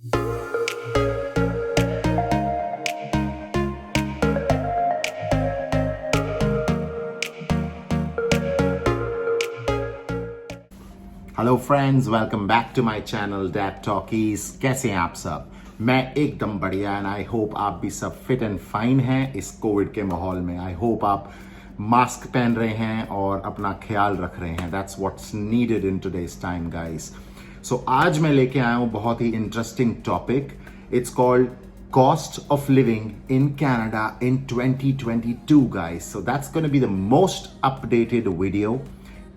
Hello friends, welcome back to my channel dad talkies. कैसे हैं आप सब? मैं एकदम बढ़िया एंड आई होप आप भी सब फिट एंड फाइन हैं इस कोविड के माहौल में। आई होप आप मास्क पहन रहे हैं और अपना ख्याल रख रहे हैं। That's what's needed in today's time guys. So आज मैं लेके आया हूं बहुत ही interesting topic. It's called cost of living in Canada in 2022 guys. So that's going to be the most updated video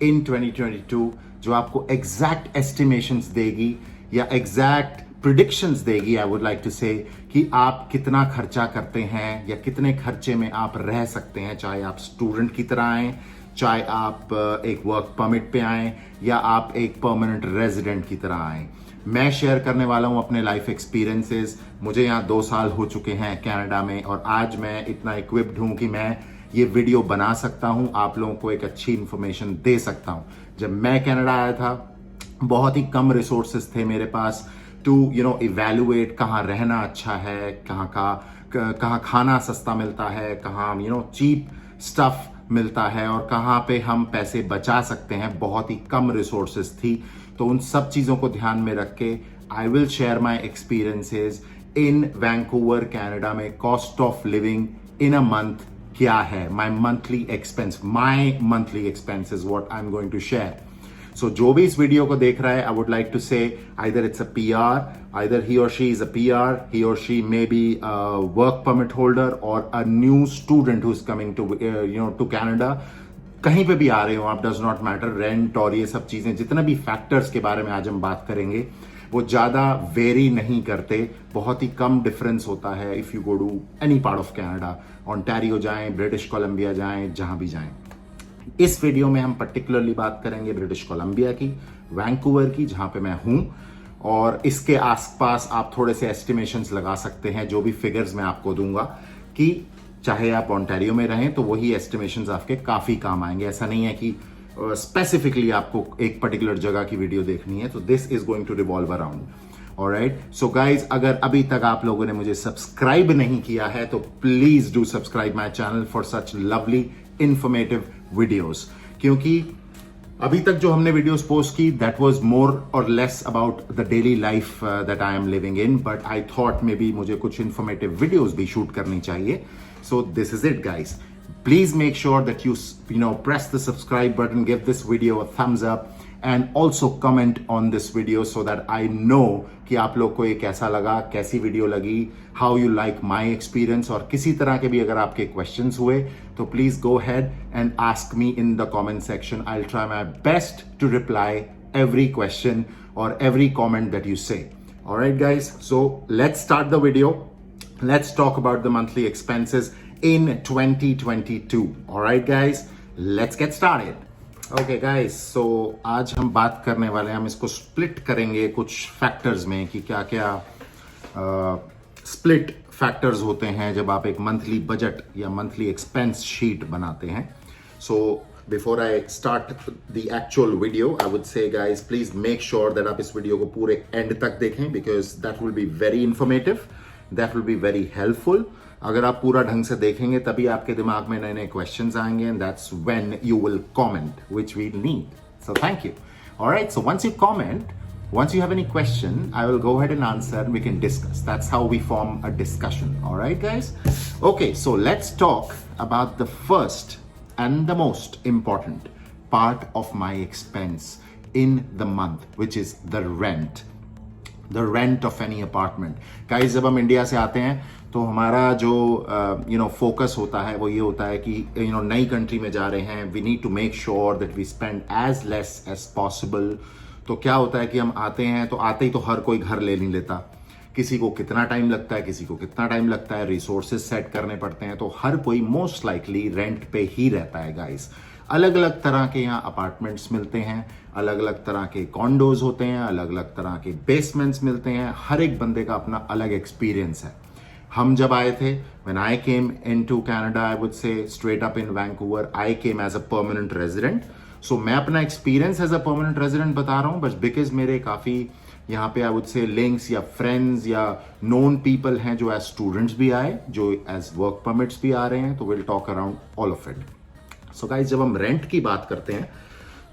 in 2022 जो आपको एग्जैक्ट एस्टिमेशंस देगी या एग्जैक्ट प्रिडिक्शंस देगी। आई वुड लाइक टू से कि आप कितना खर्चा करते हैं या कितने खर्चे में आप रह सकते हैं, चाहे आप स्टूडेंट की तरह आए, चाहे आप एक वर्क परमिट पे आए या आप एक परमानेंट रेजिडेंट की तरह आए। मैं शेयर करने वाला हूं अपने लाइफ एक्सपीरियंसेस। मुझे यहाँ 2 साल हो चुके हैं कनाडा में और आज मैं इतना इक्विप्ड हूं कि मैं ये वीडियो बना सकता हूं, आप लोगों को एक अच्छी इंफॉर्मेशन दे सकता हूं। जब मैं कनाडा आया था बहुत ही कम रिसोर्सेस थे मेरे पास टू इवैल्यूएट कहाँ रहना अच्छा है, कहाँ खाना सस्ता मिलता है, कहाँ चीप स्टफ मिलता है और कहाँ पे हम पैसे बचा सकते हैं। बहुत ही कम रिसोर्सेस थी, तो उन सब चीज़ों को ध्यान में रख के I will share my experiences in Vancouver Canada में। Cost of living in a month क्या है, my monthly expense is what I am going to share. So जो भी इस वीडियो को देख रहा है, I would like to say either it's a PR, either he or she is a PR, he or she may be work permit holder or a new student who is coming to Canada. कहीं पे भी आ रहे हो आप, does not matter. Rent और ये सब चीजें, जितने भी फैक्टर्स के बारे में आज हम बात करेंगे, वो ज्यादा वेरी नहीं करते। बहुत ही कम डिफरेंस होता है if you go to any part of Canada. Ontario जाएं, ब्रिटिश कोलंबिया जाएं, जहां भी जाएं। इस वीडियो में हम पर्टिकुलरली बात करेंगे ब्रिटिश कोलंबिया की, वैंकूवर की, जहां पे मैं हूं, और इसके आसपास आप थोड़े से एस्टिमेशंस लगा सकते हैं। जो भी फिगर्स मैं आपको दूंगा कि चाहे आप ऑन्टारियो में रहें तो वही एस्टिमेशंस आपके काफी काम आएंगे। ऐसा नहीं है कि स्पेसिफिकली आपको एक पर्टिकुलर जगह की वीडियो देखनी है, तो this is going to revolve around. Alright, so guys, अगर अभी तक आप लोगों ने मुझे सब्सक्राइब नहीं किया है तो please do subscribe my channel for such lovely informative videos. क्योंकि अभी तक जो हमने वीडियोस पोस्ट की, दैट वाज मोर और less about the daily life that I am living in, but I thought may be मुझे कुछ इंफॉर्मेटिव वीडियोस भी शूट करनी चाहिए। So this is it guys. Please make sure that you press the subscribe button, give this video a thumbs up and also comment on this video so that I know कि आप लोग को ये कैसा लगा, कैसी वीडियो लगी, how you like my experience। और किसी तरह के भी अगर आपके questions हुए तो please go ahead and ask me in the comment section. I'll try my best to reply every question or every comment that you say. Alright guys, so let's start the video. Let's talk about the monthly expenses in 2022. All right guys, let's get started. Okay guys, so आज हम बात करने वाले हैं, हम इसको split करेंगे कुछ फैक्टर्स में कि क्या क्या स्प्लिट फैक्टर्स होते हैं जब आप एक मंथली बजट या मंथली एक्सपेंस शीट बनाते हैं। So before I start the actual video, I would से guys, please make sure that आप इस वीडियो को पूरे एंड तक देखें because that will be very informative, that will be very helpful. अगर आप पूरा ढंग से देखेंगे तभी आपके दिमाग में नए नए क्वेश्चंस आएंगे and that's when you will comment, which we need. So thank you. Alright, so once you comment, once you have any question, I will go ahead and answer and we can discuss. That's how we form a discussion. All right guys, okay, so let's talk about the first and the most important part of my expense in the month, which is the rent of any apartment. Guys, जब हम India से आते हैं तो हमारा जो focus होता है वो ये होता है कि नई कंट्री में जा रहे हैं, we need to make sure that we spend as less as possible. तो क्या होता है कि हम आते हैं तो आते ही तो हर कोई घर ले नहीं लेता, किसी को कितना टाइम लगता है, किसी को कितना टाइम लगता है, रिसोर्सेज सेट करने पड़ते हैं, तो हर कोई मोस्ट लाइकली रेंट पे ही रहता है गाइस। अलग अलग तरह के यहाँ अपार्टमेंट्स मिलते हैं, अलग अलग तरह के कॉन्डोज होते हैं, अलग अलग तरह के बेसमेंट्स मिलते हैं। हर एक बंदे का अपना अलग एक्सपीरियंस है। हम जब आए थे, when I came into Canada, I would say straight up in Vancouver, I came as a permanent resident. So मैं अपना experience as a permanent resident बता रहा हूँ, बस बिकॉज मेरे काफी यहाँ पे आई वुड से लिंक्स या फ्रेंड्स या नोन पीपल हैं जो एज स्टूडेंट्स भी आए, जो एज वर्क परमिट्स भी आ रहे हैं, तो will talk around all of it. So guys, जब हम रेंट की बात करते हैं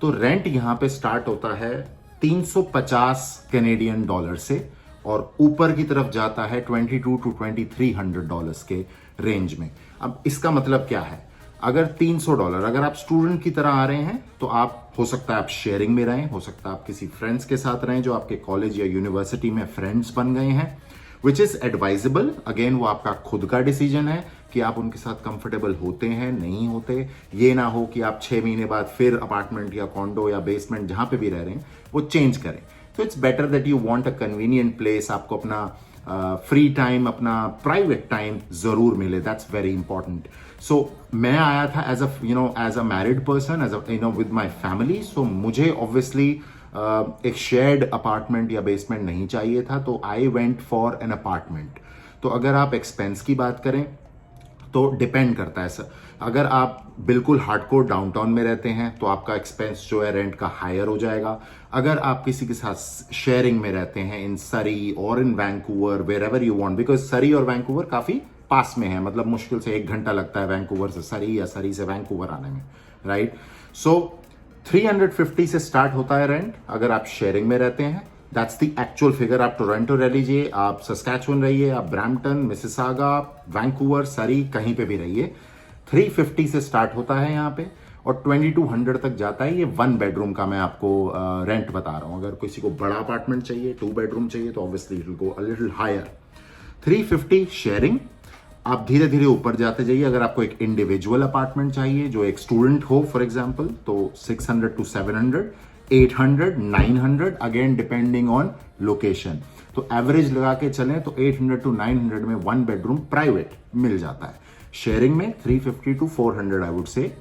तो रेंट यहाँ पे स्टार्ट होता है 350 कैनेडियन डॉलर से और ऊपर की तरफ जाता है 22 टू 2300 डॉलर्स के रेंज में। अब इसका मतलब क्या है? अगर $300, अगर आप स्टूडेंट की तरह आ रहे हैं तो आप, हो सकता है आप शेयरिंग में रहें, हो सकता है आप किसी फ्रेंड्स के साथ रहें जो आपके कॉलेज या यूनिवर्सिटी में फ्रेंड्स बन गए हैं, विच इज एडवाइजेबल। अगेन, वो आपका खुद का डिसीजन है कि आप उनके साथ कंफर्टेबल होते हैं, नहीं होते। ये ना हो कि आप 6 महीने बाद फिर अपार्टमेंट या कॉन्डो या बेसमेंट जहां पे भी रह रहे हैं वो चेंज करें। तो it's better that you want a convenient place, आपको अपना फ्री टाइम, अपना प्राइवेट टाइम जरूर मिले। That's very important. सो मैं आया था as a married person, as a with my family. So मुझे ऑब्वियसली एक शेयर्ड अपार्टमेंट या बेसमेंट नहीं चाहिए था, तो I went for an apartment. तो अगर आप एक्सपेंस की बात करें तो डिपेंड करता है सर। अगर आप बिल्कुल हार्डकोर डाउनटाउन में रहते हैं तो आपका एक्सपेंस जो है रेंट का हायर हो जाएगा। अगर आप किसी के साथ शेयरिंग में रहते हैं इन सरी और in Vancouver, wherever you want, because Surrey और वैंकूवर काफी पास में है, मतलब मुश्किल से 1 घंटा लगता है वैंकूवर से सरी या सरी से वैंकूवर आने में, राइट। सो 350 से स्टार्ट होता है रेंट अगर आप शेयरिंग में रहते हैं। That's the actual figure. आप टोरंटो रह लीजिए, आप सस्कैचुअन रहिए, आप ब्रैम्पटन, मिसिसागा, वैंकूवर, सरी, कहीं पे भी रहिए, 350 से स्टार्ट होता है यहाँ पे और 2200 तक जाता है। ये 1 बेडरूम का मैं आपको रेंट बता रहा हूं। अगर किसी को बड़ा अपार्टमेंट चाहिए, 2 बेडरूम चाहिए, तो obviously it will go a little higher. 350 sharing. आप धीरे धीरे ऊपर जाते जाइए। अगर आपको एक इंडिविजुअल अपार्टमेंट चाहिए जो एक स्टूडेंट हो फॉर एग्जांपल, तो 600 to 700, 800, 900, again depending on location. तो एवरेज लगा के चलें तो 800 टू 900 में 1 बेडरूम प्राइवेट मिल जाता है। शेयरिंग में 350 to 400 I would say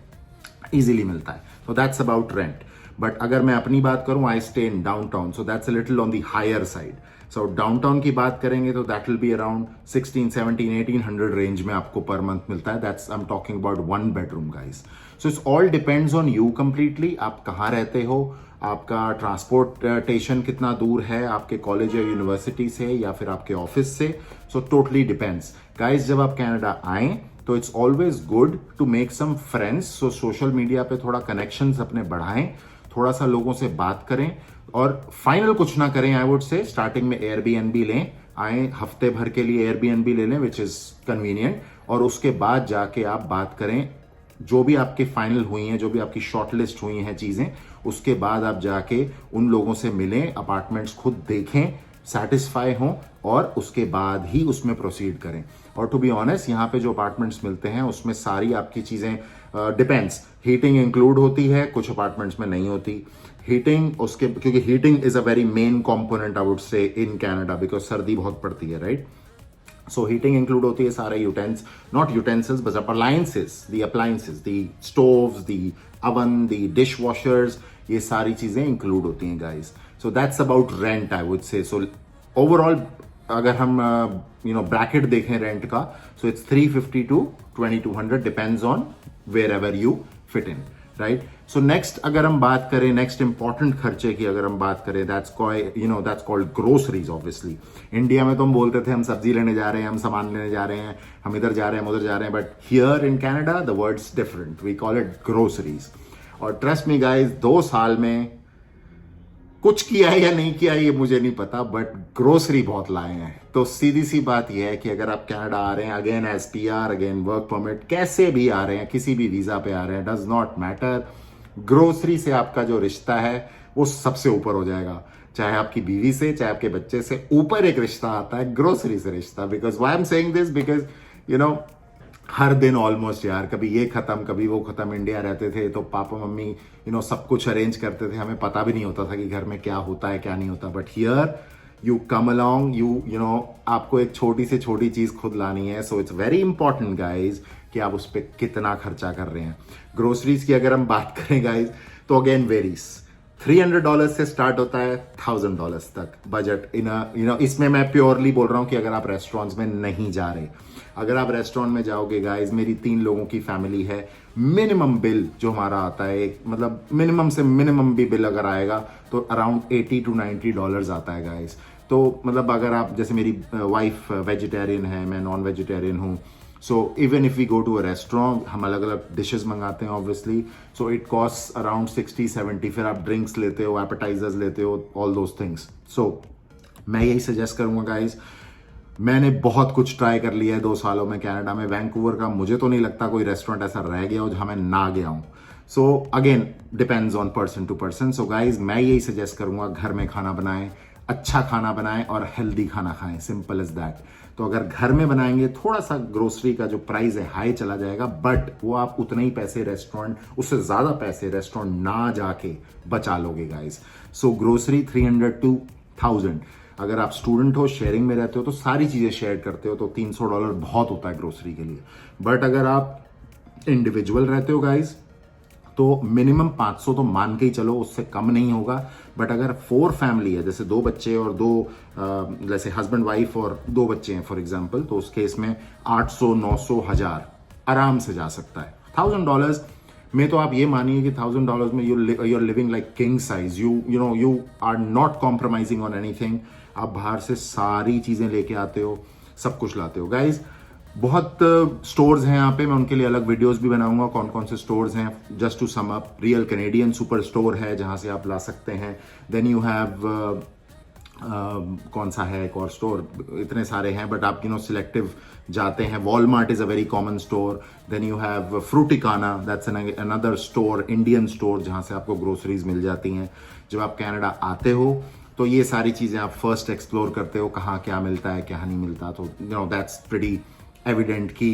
easily मिलता है। तो दैट्स अबाउट रेंट। बट अगर मैं अपनी बात करूं, I stay in downtown, so that's a little on the higher side. So downtown की बात करेंगे तो that will be around 16, 17, 1800 range में आपको पर मंथ मिलता है। That's I am talking about 1 bedroom guys. So it's all depends on you completely. आप कहाँ रहते हो, आपका ट्रांसपोर्टेशन कितना दूर है आपके कॉलेज या यूनिवर्सिटी से या फिर आपके ऑफिस से। So totally depends guys. जब आप कनाडा आए तो it's always good to make some friends. So social media पे थोड़ा कनेक्शंस अपने बढ़ाएं, थोड़ा सा लोगों से बात करें और फाइनल कुछ ना करें। आई वुड से स्टार्टिंग में एयरबीएनबी लें, आए हफ्ते भर के लिए एयरबीएनबी ले लें विच इज कन्वीनियंट, और उसके बाद जाके आप बात करें। जो भी आपके फाइनल हुई हैं, जो भी आपकी शॉर्टलिस्ट हुई हैं चीजें, उसके बाद आप जाके उन लोगों से मिलें, अपार्टमेंट्स खुद देखें, सेटिस्फाई हों और उसके बाद ही उसमें प्रोसीड करें। और टू बी ऑनेस्ट, यहाँ पे जो अपार्टमेंट्स मिलते हैं उसमें सारी आपकी चीजें डिपेंड्स, हीटिंग इंक्लूड होती है, कुछ अपार्टमेंट्स में नहीं होती हीटिंग, उसके क्योंकि heating is a very main component I would से इन कनाडा, बिकॉज सर्दी बहुत पड़ती है, राइट। सो हीटिंग इंक्लूड होती है सारे not utensils but appliances, the stoves, the oven, the dish washers, ये सारी चीजें इंक्लूड होती हैं guys. So that's about rent I would say. So overall अगर हम ब्रैकेट देखें रेंट का, so it's 350 to 2200 depends on wherever you fit in, right. So next अगर हम बात करें, नेक्स्ट इंपॉर्टेंट खर्चे की अगर हम बात करें, that's called groceries. Obviously India में तो हम बोलते थे हम सब्जी लेने जा रहे हैं, हम सामान लेने जा रहे हैं, हम इधर जा रहे हैं, हम उधर जा रहे हैं, but here in Canada the words different, we call it groceries. और ट्रस्ट मी गाइज, 2 साल में कुछ किया है या नहीं किया है ये मुझे नहीं पता, बट ग्रोसरी बहुत लाए हैं। तो सीधी सी बात यह है कि अगर आप कनाडा आ रहे हैं, again as PR, again work permit, कैसे भी आ रहे हैं, किसी भी वीजा पे आ रहे हैं, डज नॉट मैटर, ग्रोसरी से आपका जो रिश्ता है वो सबसे ऊपर हो जाएगा। चाहे आपकी बीवी से, चाहे आपके बच्चे से, ऊपर एक रिश्ता आता है ग्रोसरी से रिश्ता। Because why am saying this, because हर दिन ऑलमोस्ट यार, कभी ये खत्म कभी वो खत्म। इंडिया रहते थे तो पापा मम्मी सब कुछ अरेंज करते थे, हमें पता भी नहीं होता था कि घर में क्या होता है क्या नहीं होता। But here you come along, आपको एक छोटी से छोटी चीज खुद लानी है। So it's very important guys कि आप उस पर कितना खर्चा कर रहे हैं। ग्रोसरीज की अगर हम बात करें गाइज, तो अगेन वेरीज, $300 से स्टार्ट होता है $1000 तक बजट इन इसमें मैं प्योरली बोल रहा हूं कि अगर आप रेस्टोरेंट्स में नहीं जा रहे, अगर आप रेस्टोरेंट में जाओगे गाइस, मेरी 3 लोगों की फैमिली है, मिनिमम बिल जो हमारा आता है, मतलब मिनिमम से मिनिमम भी बिल अगर आएगा तो अराउंड $80 to $90 आता है गाइस। तो मतलब अगर आप, जैसे मेरी वाइफ वेजिटेरियन है, मैं नॉन वेजिटेरियन हूँ, so even if we go to a restaurant, हम अलग अलग डिशेस मंगाते हैं obviously, so it cost around 60-70, फिर आप ड्रिंक्स लेते हो, एपेटाइजर्स लेते हो, ऑल दोज थिंग्स। सो मैं यही सजेस्ट करूंगा गाइज, मैंने बहुत कुछ ट्राई कर लिया है 2 सालों में कनाडा में, वैंकूवर का मुझे तो नहीं लगता कोई रेस्टोरेंट ऐसा रह गया हो जहां मैं ना गया हूं। So again depends on person to person. So guys मैं यही सजेस्ट करूंगा, घर में खाना बनाएं, अच्छा खाना बनाएं और हेल्दी खाना खाएं, सिंपल एज दैट। तो अगर घर में बनाएंगे, थोड़ा सा ग्रोसरी का जो प्राइस है हाई चला जाएगा, बट वो आप उतने ही पैसे रेस्टोरेंट, उससे ज्यादा पैसे रेस्टोरेंट ना जाके बचा लोगे गाइस। So grocery $300 to $1000। अगर आप स्टूडेंट हो, शेयरिंग में रहते हो, तो सारी चीजें शेयर करते हो, तो $300 बहुत होता है ग्रोसरी के लिए। बट अगर आप इंडिविजुअल रहते हो गाइस, तो मिनिमम 500 तो मान के ही चलो, उससे कम नहीं होगा। बट अगर 4 फैमिली है, जैसे 2 बच्चे और 2 जैसे हस्बैंड वाइफ और 2 बच्चे हैं फॉर एग्जांपल, तो उस केस में 800, 900, 1000 आराम से जा सकता है। $1000 में तो आप ये मानिए कि $1000 में you are living like king size, you are not compromising on anything. आप बाहर से सारी चीजें लेके आते हो, सब कुछ लाते हो गाइज। बहुत स्टोर्स हैं यहाँ पे, मैं उनके लिए अलग वीडियोस भी बनाऊंगा कौन कौन से स्टोर्स हैं। Just to sum up, real Canadian super store है जहां से आप ला सकते हैं। देन यू हैव कौन सा है एक और स्टोर, इतने सारे हैं, बट आप सिलेक्टिव जाते हैं। Walmart is a very common store. Then you have Fruiticana, that's another store, Indian store, जहां से आपको ग्रोसरीज मिल जाती हैं। जब आप कनाडा आते हो तो ये सारी चीजें आप फर्स्ट एक्सप्लोर करते हो, कहाँ क्या मिलता है क्या नहीं मिलता। तो दैट्स प्रीटी एविडेंट कि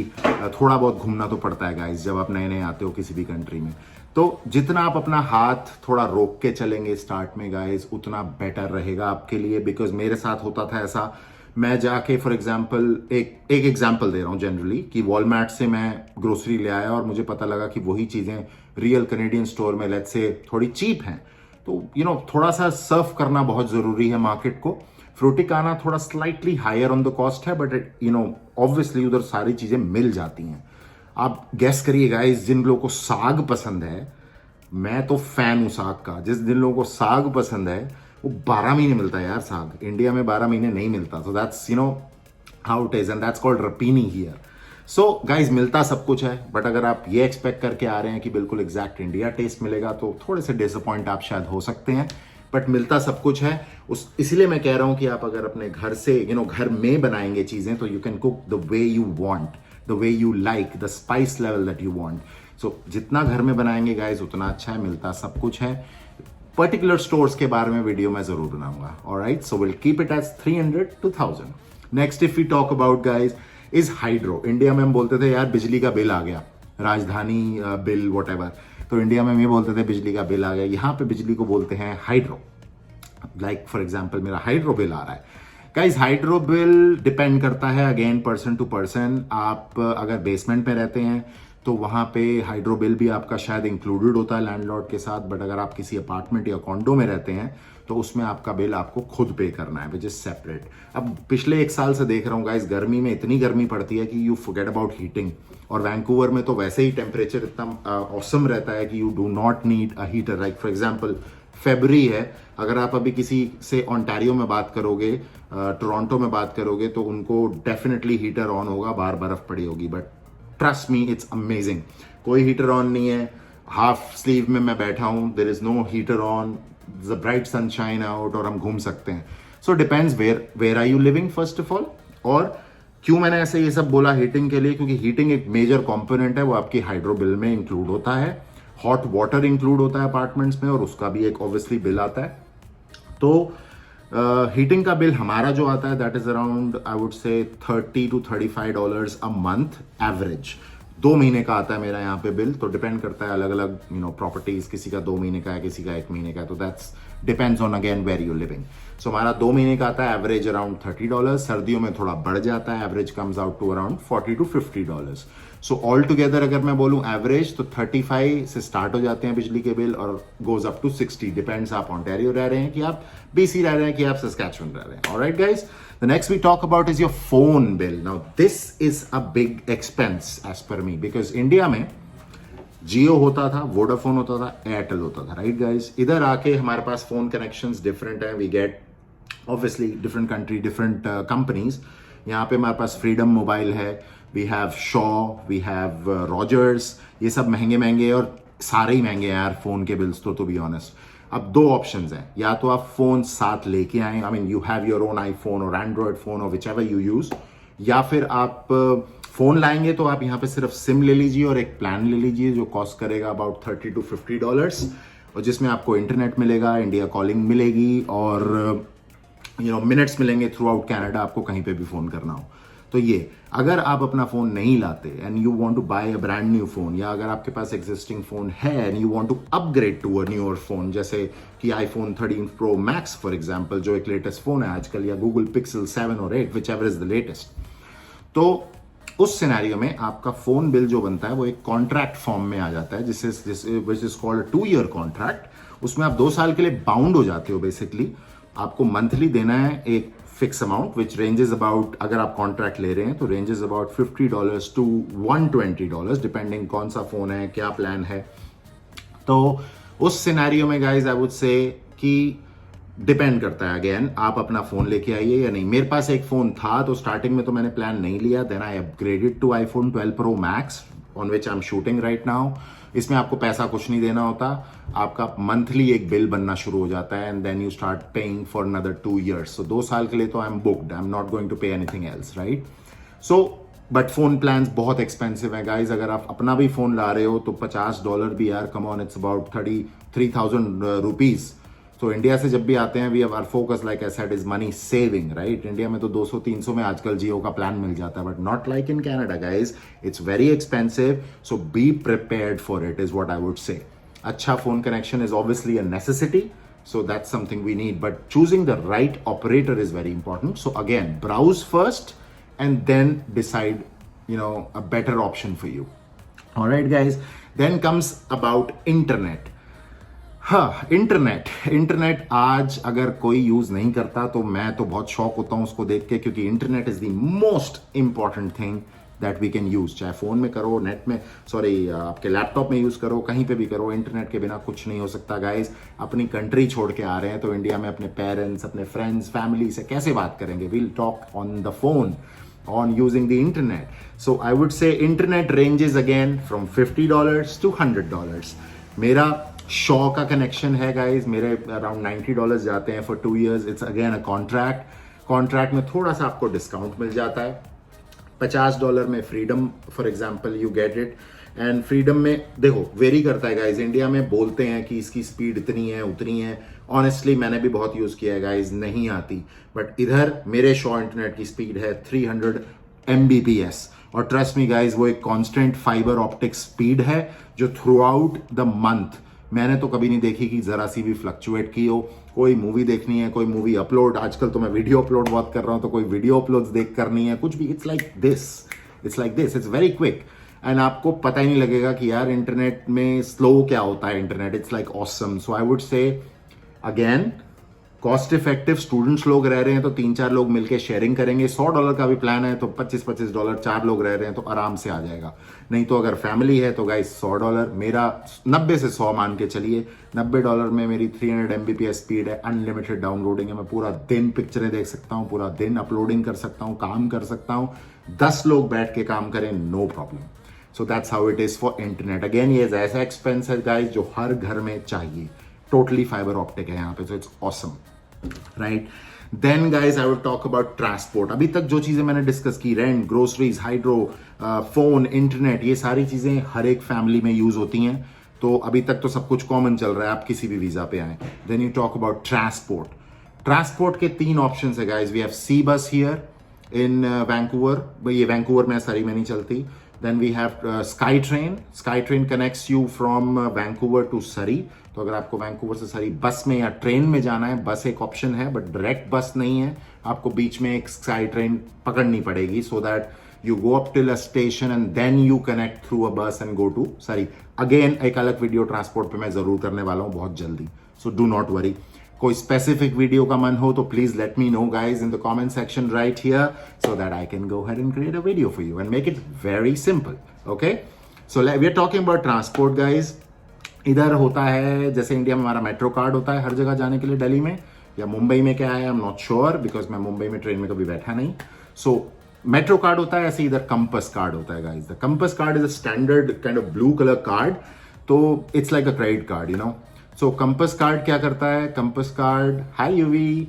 थोड़ा बहुत घूमना तो पड़ता है गाइस जब आप नए नए आते हो किसी भी कंट्री में। तो जितना आप अपना हाथ थोड़ा रोक के चलेंगे स्टार्ट में गाइस, उतना बेटर रहेगा आपके लिए। बिकॉज मेरे साथ होता था ऐसा, मैं जाके फॉर एग्जांपल एक एग्जांपल दे रहा हूँ जनरली, कि वॉलमार्ट से मैं ग्रोसरी ले आया और मुझे पता लगा कि वही चीजें रियल कैनेडियन स्टोर में लेट्स से थोड़ी चीप हैं। तो थोड़ा सा सर्व करना बहुत जरूरी है मार्केट को। फ्रूटिकाना थोड़ा slightly higher on the cost है, बट ऑब्वियसली उधर सारी चीजें मिल जाती हैं। आप गेस करिए गाइस, जिन लोगों को साग पसंद है, मैं तो फैन हूं साग का, जिन लोगों को साग पसंद है वो 12 महीने मिलता है यार साग। इंडिया में 12 महीने नहीं मिलता। So that's how it is, and that's called rapini here. So guys मिलता सब कुछ है, बट अगर आप ये एक्सपेक्ट करके आ रहे हैं कि बिल्कुल एग्जैक्ट इंडिया टेस्ट मिलेगा, तो थोड़े से डिसअपॉइंट आप शायद हो सकते हैं। बट मिलता सब कुछ है। इसलिए मैं कह रहा हूं कि आप अगर अपने घर से घर में बनाएंगे चीजें, तो you can cook the way you want, the way you like, the spice level that you want. So जितना घर में बनाएंगे गाइज उतना अच्छा है, मिलता सब कुछ है। पर्टिकुलर स्टोर्स के बारे में वीडियो मैं जरूर बनाऊंगा। Alright, so will keep it as $300 to $1000। Next if we talk about guys is hydro. India में हम बोलते थे यार बिजली का बिल आ गया, राजधानी बिल वॉट, तो इंडिया में हम ये बोलते थे बिजली का बिल आ गया। यहाँ पे बिजली को बोलते हैं हाइड्रो। लाइक फॉर एग्जांपल मेरा हाइड्रो बिल आ रहा है गाइस। हाइड्रो बिल डिपेंड करता है अगेन पर्सन टू पर्सन। आप अगर बेसमेंट में रहते हैं तो वहां पे हाइड्रो बिल भी आपका शायद इंक्लूडेड होता है लैंडलॉर्ड के साथ, बट अगर आप किसी अपार्टमेंट या कॉन्डो में रहते हैं तो उसमें आपका बिल आपको खुद पे करना है, विच इज सेपरेट। अब पिछले 1 साल से देख रहा हूँ गाइस, गर्मी में इतनी गर्मी पड़ती है कि यू फॉरगेट अबाउट हीटिंग। और वैंकूवर में तो वैसे ही टेम्परेचर इतना ऑसम रहता है कि you do not need a heater. Like for example February है, अगर आप अभी किसी से ओंटारियो में बात करोगे, टोरंटो में बात करोगे, तो उनको डेफिनेटली हीटर ऑन होगा, बाहर बर्फ पड़ी होगी। But trust me it's amazing, कोई हीटर ऑन नहीं है। हाफ स्लीव में मैं बैठा हूं, there is no heater on, the bright sunshine out, और हम घूम सकते हैं। So depends where are you living first of all. और क्यों मैंने ऐसे ये सब बोला हीटिंग के लिए, क्योंकि हीटिंग एक मेजर कंपोनेंट है, वो आपकी हाइड्रो बिल में इंक्लूड होता है। हॉट वाटर इंक्लूड होता है अपार्टमेंट्स में, और उसका भी एक ऑब्वियसली बिल आता है। तो हीटिंग का बिल हमारा जो आता है that is around I would से $30 to $35 अ मंथ एवरेज। 2 महीने का आता है मेरा यहाँ पे बिल। तो डिपेंड करता है अलग अलग प्रॉपर्टीज, किसी का 2 महीने का है, किसी का 1 महीने का है। तो that's depends on again where you living. So हमारा 2 महीने का आता है एवरेज अराउंड $30, सर्दियों में थोड़ा बढ़ जाता है, average comes out to around $40 to $50. So all together अगर मैं बोलूं एवरेज तो 35 से स्टार्ट हो जाते हैं बिजली के बिल और गोज अप टू 60, डिपेंड्स आप ऑन्टेरियो रह रहे हैं कि आप BC रह रहे हैं कि आप सस्कैचुअन रह रहे हैं. Alright guys, the next we talk about is your phone bill. Now this is a big expense as per me, because India में जियो होता था, वोडाफोन होता था, एयरटेल होता था, राइट गाइस. इधर आके हमारे पास फोन कनेक्शंस डिफरेंट है, we get obviously different country, different companies. यहाँ पे हमारे पास फ्रीडम मोबाइल है, we have Shaw, we have Rogers. ये सब महंगे महंगे और सारे ही महंगे हैं यार फोन के बिल्स तो बी ऑनेस्ट. अब 2 ऑप्शंस हैं, या तो आप फोन साथ लेके आए, I mean you have your own iPhone और एंड्रॉयड फोन और विच एवर यू यूज, या फिर आप फोन लाएंगे तो आप यहाँ पे सिर्फ सिम ले लीजिए और एक प्लान ले लीजिए जो कॉस्ट करेगा अबाउट $30 to $50, और जिसमें आपको इंटरनेट मिलेगा, इंडिया कॉलिंग मिलेगी और मिनट्स मिलेंगे थ्रू आउट कैनेडा, आपको कहीं पे भी फोन करना हो. तो ये अगर आप अपना फोन नहीं लाते and you want to buy a brand new phone, या अगर आपके पास एग्जिस्टिंग फोन है and you want to upgrade to a newer phone, जैसे कि iPhone 13 Pro Max for example, जो एक लेटेस्ट फोन है आजकल, या Google Pixel 7 और 8 which ever is the latest, तो उस सिनेरियो में आपका फोन बिल जो बनता है वो एक कॉन्ट्रैक्ट फॉर्म में आ जाता है, which is called 2-year contract. उसमें आप 2 साल के लिए बाउंड हो जाते हो. बेसिकली आपको मंथली देना है एक fix amount which ranges about, अगर आप कॉन्ट्रैक्ट ले रहे हैं तो रेंजेस अबाउट $50 to $120, डिपेंडिंग कौन सा फोन है, क्या प्लान है. तो उस सिनेरियो में गाइज आई वुड से कि डिपेंड करता है, अगेन आप अपना फोन लेके आइए या नहीं. मेरे पास एक फोन था तो स्टार्टिंग में तो मैंने प्लान नहीं लिया, then I upgraded to iPhone 12 Pro Max on which I am shooting right now. इसमें आपको पैसा कुछ नहीं देना होता, आपका मंथली एक बिल बनना शुरू हो जाता है and then you start paying for another 2 years. So 2 साल के लिए तो I am booked, I am not going to pay anything else, right. So but phone plans बहुत एक्सपेंसिव है गाइज. अगर आप अपना भी फोन ला रहे हो तो $50 भी यार, come on, it's about 33,000 rupees. तो इंडिया से जब भी आते हैं, we have our focus like I said is money saving, right. India में तो 200-300 में आजकल जियो का प्लान मिल जाता है, but not like in Canada guys. It's very expensive, so be prepared for it is what I would say. अच्छा phone connection is obviously a necessity, so that's something we need, but choosing the right operator is very important. So again, browse first and then decide a better option for you. All right guys, then comes about internet. हाँ, internet आज अगर कोई use नहीं करता तो मैं तो बहुत शौक होता हूं उसको देख के, क्योंकि internet is the most important thing that we can use. चाहे फोन में करो, नेट में, सॉरी आपके लैपटॉप में यूज करो, कहीं पे भी करो, इंटरनेट के बिना कुछ नहीं हो सकता गाइज. अपनी कंट्री छोड़ के आ रहे हैं तो इंडिया में अपने पेरेंट्स, अपने फ्रेंड्स, फैमिली से कैसे बात करेंगे? We'll talk on the phone on using the internet. So I would say internet ranges again from $50 to $100. मेरा शॉ का कनेक्शन है गाइज, मेरे अराउंड $90 जाते हैं for 2 years. It's again a contract में थोड़ा सा आपको डिस्काउंट मिल जाता है. $50 में freedom for example you get it. And freedom में देखो वेरी करता है गाइज. इंडिया में बोलते हैं कि इसकी स्पीड इतनी है उतनी है, ऑनेस्टली मैंने भी बहुत यूज किया है गाइज, नहीं आती. बट इधर मेरे शॉ इंटरनेट की स्पीड है 300 Mbps, और ट्रस्ट मी गाइज वो एक कांस्टेंट फाइबर ऑप्टिक स्पीड है जो थ्रू आउट द मंथ मैंने तो कभी नहीं देखी कि जरा सी भी फ्लक्चुएट की हो. कोई मूवी देखनी है, कोई मूवी अपलोड, आजकल तो मैं वीडियो अपलोड बहुत कर रहा हूं, तो कोई वीडियो अपलोड देख करनी है, कुछ भी, it's like this, it's very quick. And आपको पता ही नहीं लगेगा कि यार इंटरनेट में स्लो क्या होता है internet. It's like awesome. So I would से अगेन कॉस्ट इफेक्टिव. स्टूडेंट्स लोग रह रहे हैं तो 3-4 लोग मिलकर शेयरिंग करेंगे. $100 का भी प्लान है तो $25-25, 4 लोग रह रहे हैं तो आराम से आ जाएगा. नहीं तो अगर फैमिली है तो गाइस $100, मेरा 90 से 100 मान के चलिए. $90 में मेरी 300 Mbps स्पीड है, अनलिमिटेड डाउनलोडिंग है. मैं पूरा दिन पिक्चरें देख सकता हूँ, पूरा दिन अपलोडिंग कर सकता हूँ, काम कर सकता हूँ. 10 लोग बैठ के काम करें, no problem. So that's how it is for internet. Again ये ऐसा एक्सपेंस है गाइस जो हर घर में चाहिए. टोटली फाइबर ऑप्टिक है यहाँ पे, so it's awesome, right. Then guys I would talk about transport. अभी तक जो चीजें मैंने डिस्कस की, rent, groceries, hydro, phone, internet, ये सारी चीजें हर एक फैमिली में यूज होती हैं. तो अभी तक तो सब कुछ कॉमन चल रहा है, आप किसी भी वीजा पे आए. Then you talk about transport के 3 ऑप्शन है guys. We have SeaBus here in Vancouver. ये वैंकूवर में, सारी में नहीं चलती. Then we have SkyTrain. SkyTrain connects you from Vancouver to Surrey. तो अगर आपको वैंकूवर से सरी बस में या ट्रेन में जाना है, बस एक ऑप्शन है बट डायरेक्ट बस नहीं है, आपको बीच में एक स्काई ट्रेन पकड़नी पड़ेगी, so that you go up till a station and then you connect through a bus and go to Surrey. Again एक अलग वीडियो ट्रांसपोर्ट पे मैं जरूर करने वाला हूं बहुत जल्दी, सो डू नॉट वरी। कोई स्पेसिफिक वीडियो का मन हो तो please let me know guys in the comment section right here, so that I can go ahead and create a video for you and make it very simple. Okay, so we are talking about transport guys. इधर होता है जैसे India में हमारा metro card होता है हर जगह जाने के लिए, दिल्ली में या मुंबई में क्या है आई एम नॉट श्योर, बिकॉज मैं मुंबई में ट्रेन में कभी बैठा नहीं। सो मेट्रो कार्ड होता है, ऐसे इधर कंपस कार्ड होता है guys. The compass card is a standard kind of blue colour card, तो it's like a credit card, you know. So compass card क्या करता है, कंपस कार्ड, हाय यूवी।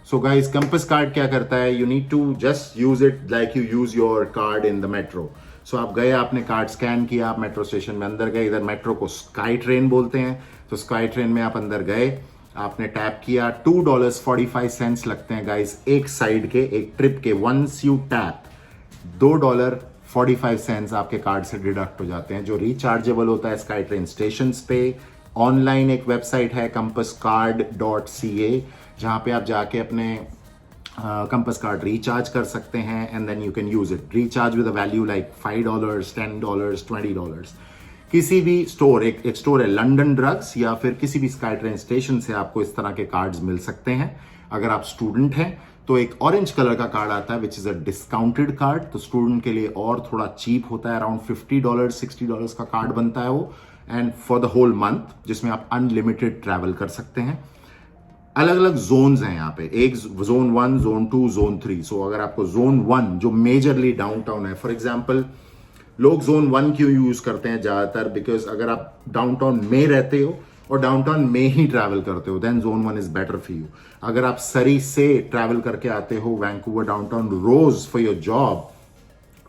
सो गाइस कंपस कार्ड क्या करता है, you need to just use it like you use your card in the metro. So आप गए, आपने कार्ड स्कैन किया, आप मेट्रो स्टेशन में अंदर गए, इधर मेट्रो को स्काई ट्रेन बोलते हैं, तो स्काई ट्रेन में आप अंदर गए, आपने टैप किया, $2.45 लगते हैं गाइस एक साइड के, एक ट्रिप के। वंस यू टैप $2.45 आपके कार्ड से डिडक्ट हो जाते हैं, जो रिचार्जेबल होता है स्काई ट्रेन स्टेशन पे। ऑनलाइन एक वेबसाइट है compasscard.ca, जहां पे आप जाके अपने कंपस कार्ड रिचार्ज कर सकते हैं and then you can use it, recharge with a value like $5, $10, $20। किसी भी स्टोर, एक स्टोर है लंदन ड्रग्स, या फिर किसी भी स्काई ट्रेन स्टेशन से आपको इस तरह के कार्ड्स मिल सकते हैं। अगर आप स्टूडेंट हैं तो एक ऑरेंज कलर का कार्ड आता है which is a discounted card, तो स्टूडेंट के लिए और थोड़ा चीप होता है, अराउंड $50, $60 का कार्ड बनता है वो, and for the whole month, जिसमें आप अनलिमिटेड ट्रैवल कर सकते हैं। अलग अलग जोन्स हैं यहाँ पे, एक जोन 1, जोन 2, जोन 3। सो अगर आपको जोन 1 जो मेजरली डाउनटाउन है, फॉर एग्जांपल लोग जोन 1 क्यों यूज करते हैं ज्यादातर, बिकॉज अगर आप डाउनटाउन में रहते हो और डाउनटाउन में ही ट्रैवल करते हो, then zone 1 is better for you. अगर आप सरी से ट्रैवल करके आते हो वैंकूवर डाउनटाउन रोज फॉर योर जॉब,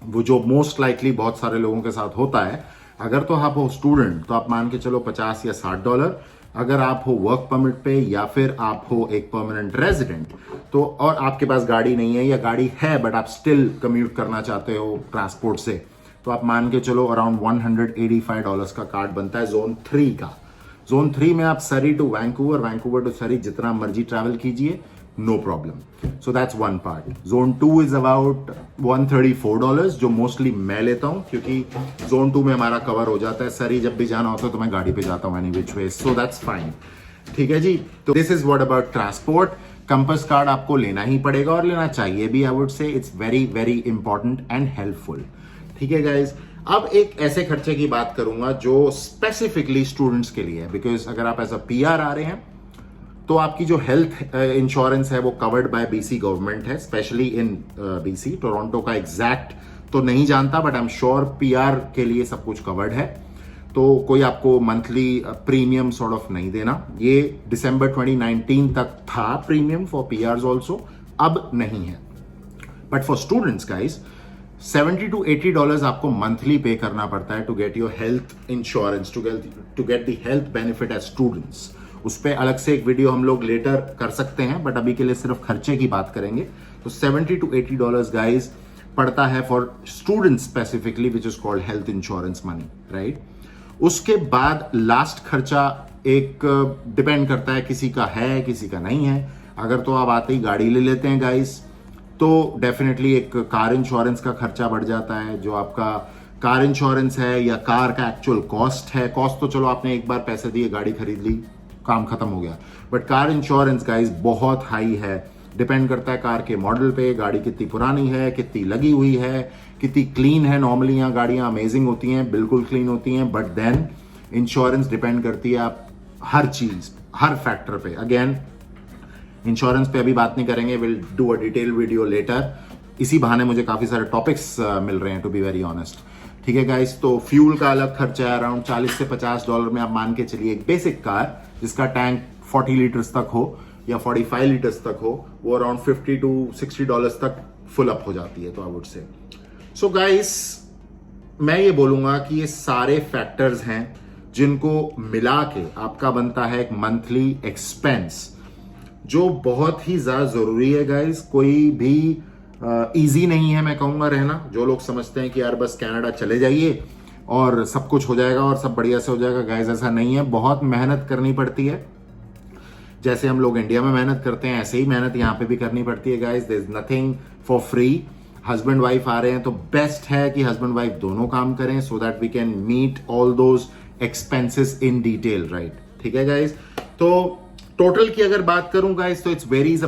वो जो मोस्ट लाइकली बहुत सारे लोगों के साथ होता है, अगर तो आप हो स्टूडेंट तो आप मान के चलो $50 या $60। अगर आप हो वर्क परमिट पे या फिर आप हो एक परमानेंट रेजिडेंट, तो और आपके पास गाड़ी नहीं है या गाड़ी है बट आप स्टिल कम्यूट करना चाहते हो ट्रांसपोर्ट से, तो आप मान के चलो अराउंड $185 का कार्ड बनता है जोन 3 का। जोन 3 में आप सरी टू वैंकूवर, वैंकूवर टू सरी जितना मर्जी ट्रैवल कीजिए, no problem. So that's one part. Zone 2 is about $134, जो मोस्टली मैं लेता हूं क्योंकि जोन 2 में हमारा कवर हो जाता है। सरी जब भी जाना होता है तो मैं गाड़ी पे जाता हूं any which way, so that's fine. ठीक है जी, तो this is what about transport. Compass card आपको लेना ही पड़ेगा और लेना चाहिए भी, आई वुड से it's very very important and helpful. ठीक है गाइज, अब एक ऐसे खर्चे की बात करूंगा जो स्पेसिफिकली स्टूडेंट्स के लिए है, बिकॉज अगर आप एज अ PR आ रहे हैं तो आपकी जो हेल्थ इंश्योरेंस है वो कवर्ड बाय BC गवर्नमेंट है, स्पेशली इन BC। टोरंटो का एग्जैक्ट तो नहीं जानता but I am sure PR के लिए सब कुछ कवर्ड है, तो कोई आपको मंथली प्रीमियम सॉर्ट ऑफ नहीं देना। ये दिसंबर 2019 तक था प्रीमियम फॉर PRs ऑल्सो, अब नहीं है। But for students guys $70 to $80 आपको मंथली पे करना पड़ता है to get your health insurance, to get the health benefit as students. उस पर अलग से एक वीडियो हम लोग लेटर कर सकते हैं, बट अभी के लिए सिर्फ खर्चे की बात करेंगे। तो $70 to $80 गाइज पड़ता है for students specifically, which is called health insurance money, right. उसके बाद लास्ट खर्चा एक डिपेंड करता है, किसी का है किसी का नहीं है। अगर तो आप आते ही गाड़ी ले लेते हैं गाइज, तो डेफिनेटली एक कार इंश्योरेंस का खर्चा बढ़ जाता है। जो आपका कार इंश्योरेंस है या कार का एक्चुअल कॉस्ट है, कॉस्ट तो चलो आपने एक बार पैसे दिए गाड़ी खरीद ली, काम खत्म हो गया, बट कार इंश्योरेंस गाइस बहुत हाई है। डिपेंड करता है कार के मॉडल पे, गाड़ी कितनी पुरानी है, कितनी लगी हुई है, कितनी क्लीन है। नॉर्मली यहाँ गाड़ियां अमेजिंग होती हैं, बिल्कुल क्लीन होती हैं, बट देन इंश्योरेंस डिपेंड करती है आप हर चीज, हर फैक्टर पे। अगेन इंश्योरेंस पे अभी बात नहीं करेंगे, will do a detail video later. इसी बहाने मुझे काफी सारे टॉपिक्स मिल रहे हैं, टू बी वेरी ऑनेस्ट। ठीक है गाइस, तो फ्यूल का अलग खर्चा है, अराउंड $40 से $50 में आप मान के चलिए। एक बेसिक कार जिसका टैंक 40 लीटर्स तक हो या 45 लीटर्स तक हो, वो अराउंड $50 to $60 तक फुल अप हो जाती है, तो आई वुड से। सो गाइस, मैं ये बोलूंगा कि ये सारे फैक्टर्स हैं जिनको मिला के आपका बनता है एक मंथली एक्सपेंस, जो बहुत ही ज्यादा जरूरी है गाइस। कोई भी ईजी नहीं है मैं कहूँगा रहना। जो लोग समझते हैं कि यार बस कनाडा चले जाइए और सब कुछ हो जाएगा और सब बढ़िया से हो जाएगा, गाइस ऐसा नहीं है। बहुत मेहनत करनी पड़ती है। जैसे हम लोग इंडिया में मेहनत करते हैं ऐसे ही मेहनत यहाँ पे भी करनी पड़ती है guys. There is nothing for free. Husband wife आ रहे हैं तो बेस्ट है कि हस्बैंड वाइफ दोनों काम करें, so that we can meet all those expenses in detail, right? ठीक है गाइस। तो टोटल की अगर बात करूं गाइस तो it's varies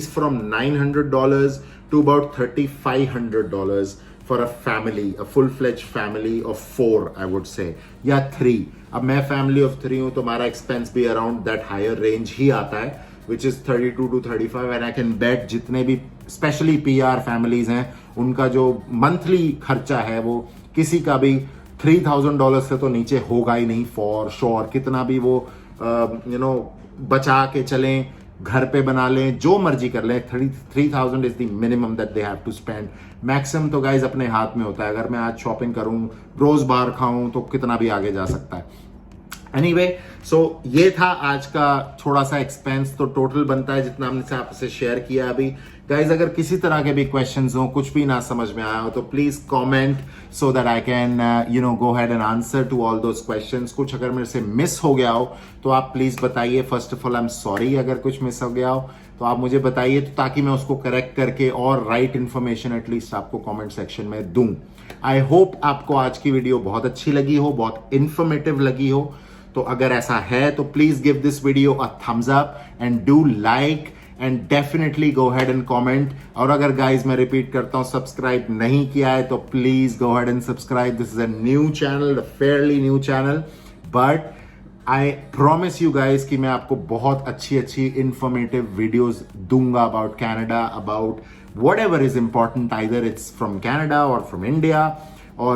from $900 to about $3,500 for a family, a full fledged family of 4 I would say, या 3। अब मैं फैमिली ऑफ 3 हूं तो हमारा एक्सपेंस भी अराउंड दैट हायर रेंज ही आता है, which is 32 to 35। And I can bet जितने भी स्पेशली PR फैमिलीज हैं उनका जो मंथली खर्चा है वो किसी का भी $3,000 से तो नीचे होगा ही नहीं फॉर श्योर। कितना भी वो बचा के चलें, घर पे बना लें, जो मर्जी कर लें, 3,000 is the minimum that they have to spend. Maximum तो गाइज अपने हाथ में होता है। अगर मैं आज शॉपिंग करूं, रोज बाहर खाऊं तो कितना भी आगे जा सकता है। एनीवे, सो ये था आज का थोड़ा सा एक्सपेंस। तो टोटल बनता है जितना हमने आपसे शेयर किया अभी। गाइज अगर किसी तरह के भी क्वेश्चंस हो, कुछ भी ना समझ में आया हो तो please comment so that I can go head and answer to all those questions. कुछ अगर मेरे से मिस हो गया हो तो आप प्लीज बताइए। First of all I am sorry अगर कुछ मिस हो गया हो तो आप मुझे बताइए, तो ताकि मैं उसको करेक्ट करके और राइट इन्फॉर्मेशन एटलीस्ट आपको कमेंट सेक्शन में दूं। आई होप आपको आज की वीडियो बहुत अच्छी लगी हो, बहुत इंफॉर्मेटिव लगी हो। तो अगर ऐसा है तो please give this video a thumbs up and do like and definitely go head and comment. और अगर गाइज मैं रिपीट करता हूं सब्सक्राइब नहीं किया है तो please go head and subscribe. This is a new channel, a fairly new channel, but I promise you guys कि मैं आपको बहुत अच्छी अच्छी इंफॉर्मेटिव वीडियोस दूंगा about Canada, about whatever is important, either it's from Canada or from India, or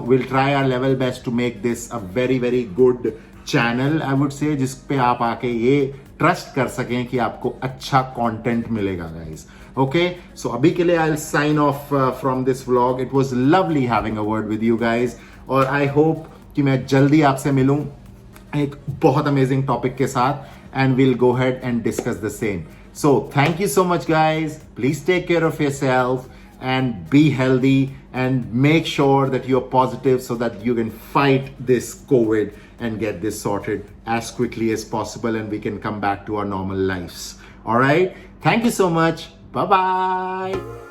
we'll try our level best to make this a very very good channel, I would say, जिस पे आप आके ये trust कर सकें कि आपको अच्छा कंटेंट मिलेगा गाइस। ओके, सो अभी के लिए I'll sign off from this vlog. It was lovely having a word with you guys, और I hope कि मैं जल्दी आपसे मिलूं एक बहुत अमेजिंग टॉपिक के साथ, and we'll go ahead and discuss the same. So thank you so much guys. Please take care of yourself and be healthy and make sure that you're positive so that you can fight this COVID and get this sorted as quickly as possible and we can come back to our normal lives. All right. Thank you so much. Bye-bye.